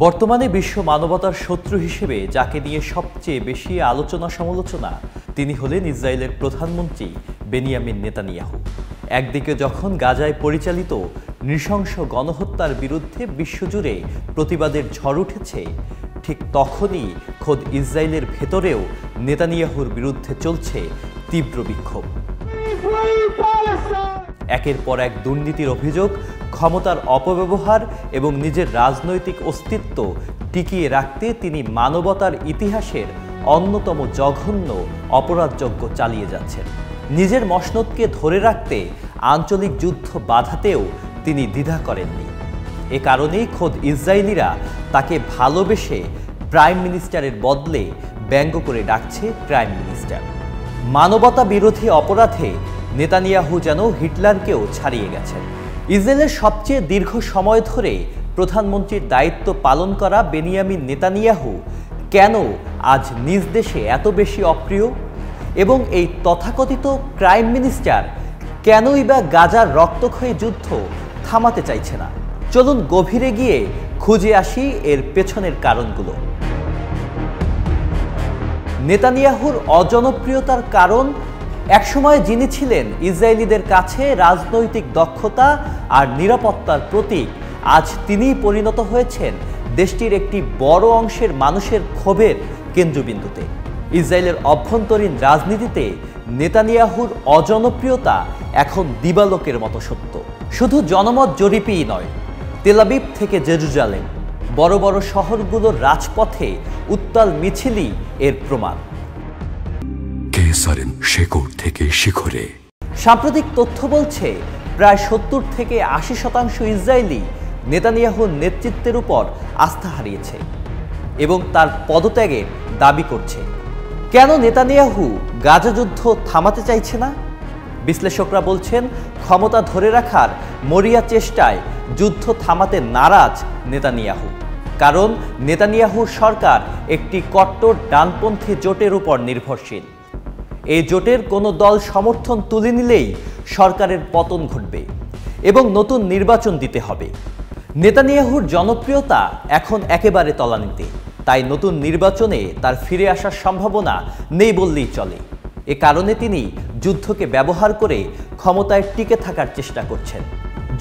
বর্তমানে বিশ্ব মানবতার শত্রু হিসেবে যাকে নিয়ে সবচেয়ে বেশি আলোচনা সমালোচনা তিনি হলেন ইসরায়েলের প্রধানমন্ত্রী বেনিয়ামিন নেতানিয়াহু। একদিকে যখন গাজায় পরিচালিত নৃশংস গণহত্যার বিরুদ্ধে বিশ্বজুড়ে প্রতিবাদের ঝড় উঠেছে, ঠিক তখনই খোদ ইসরায়েলের ভেতরেও নেতানিয়াহুর বিরুদ্ধে চলছে তীব্র বিক্ষোভ। একের পর এক দুর্নীতির অভিযোগ, ক্ষমতার অপব্যবহার এবং নিজের রাজনৈতিক অস্তিত্ব টিকিয়ে রাখতে তিনি মানবতার ইতিহাসের অন্যতম জঘন্য অপরাধযজ্ঞ চালিয়ে যাচ্ছেন। নিজের মসনদকে ধরে রাখতে আঞ্চলিক যুদ্ধ বাধাতেও তিনি দ্বিধা করেননি। এ কারণেই খোদ ইসরায়েলিরা তাকে ভালোবেসে প্রাইম মিনিস্টারের বদলে ব্যঙ্গ করে ডাকছে ক্রাইম মিনিস্টার। মানবতা বিরোধী অপরাধে নেতানিয়াহু যেন হিটলারকেও ছাড়িয়ে গেছেন। ইসরায়েলের সবচেয়ে দীর্ঘ সময় ধরে প্রধানমন্ত্রীর দায়িত্ব পালন করা বেনিয়ামিন নেতানিয়াহু কেন আজ নিজ দেশে এত বেশি অপ্রিয়, এবং এই তথাকথিত ক্রাইম মিনিস্টার কেনই বা গাজার রক্তক্ষয়ী যুদ্ধ থামাতে চাইছে না? চলুন গভীরে গিয়ে খুঁজে আসি এর পেছনের কারণগুলো। নেতানিয়াহুর অজনপ্রিয়তার কারণ, একসময় যিনি ছিলেন ইসরায়েলিদের কাছে রাজনৈতিক দক্ষতা আর নিরাপত্তার প্রতীক, আজ তিনিই পরিণত হয়েছেন দেশটির একটি বড় অংশের মানুষের ক্ষোভের কেন্দ্রবিন্দুতে। ইসরায়েলের অভ্যন্তরীণ রাজনীতিতে নেতানিয়াহুর অজনপ্রিয়তা এখন দিবালোকের মতো সত্য। শুধু জনমত জরিপই নয়, তেল আবিব থেকে জেরুজালেম, বড় বড় শহরগুলোর রাজপথে উত্তাল মিছিলই এর প্রমাণ। থেকে শিখরে সাম্প্রতিক তথ্য বলছে প্রায় 70 থেকে 80% ইসরায়েলি নেতানিয়াহুর নেতৃত্বের উপর আস্থা হারিয়েছে এবং তার পদত্যাগের দাবি করছে। কেন নেতানিয়াহু গাজা যুদ্ধ থামাতে চাইছে না? বিশ্লেষকরা বলছেন, ক্ষমতা ধরে রাখার মরিয়া চেষ্টায় যুদ্ধ থামাতে নারাজ নেতানিয়াহু। কারণ নেতানিয়াহুর সরকার একটি কট্টর ডানপন্থী জোটের উপর নির্ভরশীল। এই জোটের কোনো দল সমর্থন তুলে নিলেই সরকারের পতন ঘটবে এবং নতুন নির্বাচন দিতে হবে। নেতানিয়াহুর জনপ্রিয়তা এখন একেবারে তলানিতে, তাই নতুন নির্বাচনে তার ফিরে আসার সম্ভাবনা নেই বললেই চলে। এ কারণে তিনি যুদ্ধকে ব্যবহার করে ক্ষমতায় টিকে থাকার চেষ্টা করছেন।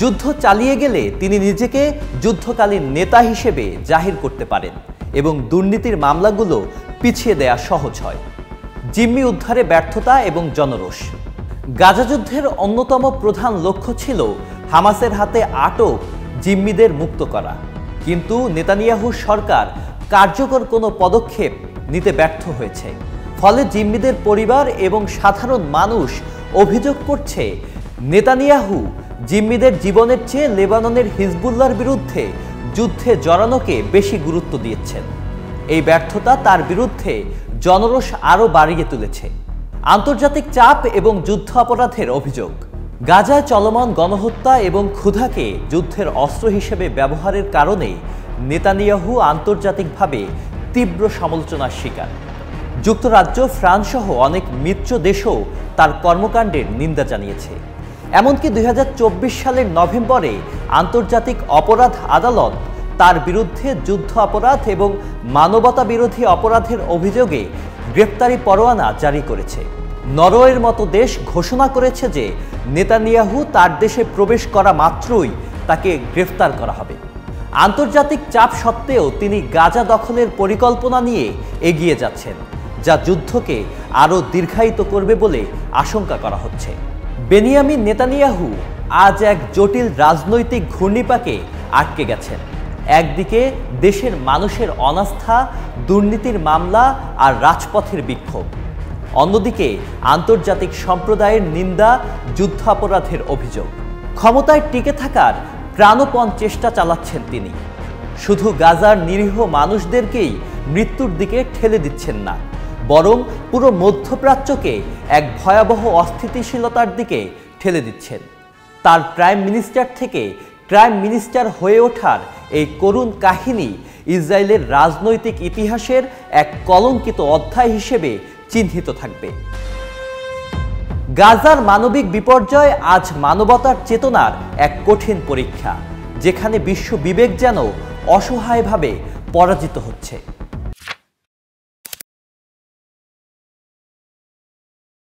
যুদ্ধ চালিয়ে গেলে তিনি নিজেকে যুদ্ধকালীন নেতা হিসেবে জাহির করতে পারেন এবং দুর্নীতির মামলাগুলো পিছিয়ে দেয়া সহজ হয়। জিম্মি উদ্ধারে ব্যর্থতা এবং জনরোষ। গাজা যুদ্ধের অন্যতম প্রধান লক্ষ্য ছিল হামাসের হাতে আটক জিম্মিদের মুক্ত করা, কিন্তু নেতানিয়াহুর সরকার কার্যকর কোনো পদক্ষেপ নিতে ব্যর্থ হয়েছে। ফলে জিম্মিদের পরিবার এবং সাধারণ মানুষ অভিযোগ করছে, নেতানিয়াহু জিম্মিদের জীবনের চেয়ে লেবাননের হিজবুল্লাহর বিরুদ্ধে যুদ্ধে জড়ানোকে বেশি গুরুত্ব দিয়েছেন। এই ব্যর্থতা তার বিরুদ্ধে জনরোষ আরও বাড়িয়ে তুলেছে। আন্তর্জাতিক চাপ এবং যুদ্ধ অপরাধের অভিযোগ। গাজায় চলমান গণহত্যা এবং ক্ষুধাকে যুদ্ধের অস্ত্র হিসেবে ব্যবহারের কারণে নেতানিয়াহু আন্তর্জাতিকভাবে তীব্র সমালোচনার শিকার। যুক্তরাজ্য, ফ্রান্স সহ অনেক মিত্র দেশও তার কর্মকাণ্ডের নিন্দা জানিয়েছে। এমনকি 2024 সালের নভেম্বরে আন্তর্জাতিক অপরাধ আদালত তার বিরুদ্ধে যুদ্ধ অপরাধ এবং মানবতা বিরোধী অপরাধের অভিযোগে গ্রেপ্তারি পরোয়ানা জারি করেছে। নরওয়ের মতো দেশ ঘোষণা করেছে যে নেতানিয়াহু তার দেশে প্রবেশ করা মাত্রই তাকে গ্রেফতার করা হবে। আন্তর্জাতিক চাপ সত্ত্বেও তিনি গাজা দখলের পরিকল্পনা নিয়ে এগিয়ে যাচ্ছেন, যা যুদ্ধকে আরও দীর্ঘায়িত করবে বলে আশঙ্কা করা হচ্ছে। বেনিয়ামিন নেতানিয়াহু আজ এক জটিল রাজনৈতিক ঘূর্ণিপাকে আটকে গেছেন। একদিকে দেশের মানুষের অনাস্থা, দুর্নীতির মামলা আর রাজপথের বিক্ষোভ, অন্যদিকে আন্তর্জাতিক সম্প্রদায়ের নিন্দা, যুদ্ধাপরাধের অভিযোগ। ক্ষমতায় টিকে থাকার প্রাণপণ চেষ্টা চালাচ্ছেন তিনি। শুধু গাজার নিরীহ মানুষদেরকেই মৃত্যুর দিকে ঠেলে দিচ্ছেন না, বরং পুরো মধ্যপ্রাচ্যকে এক ভয়াবহ অস্থিতিশীলতার দিকে ঠেলে দিচ্ছেন। তার প্রাইম মিনিস্টার থেকে ক্রাইম মিনিস্টার হয়ে ওঠার এই করুণ কাহিনী ইসরায়েলের রাজনৈতিক ইতিহাসের এক কলঙ্কিত অধ্যায় হিসেবে চিহ্নিত থাকবে। গাজার মানবিক বিপর্যয় আজ মানবতার চেতনার এক কঠিন পরীক্ষা, যেখানে বিশ্ব বিবেক যেন অসহায়ভাবে পরাজিত হচ্ছে।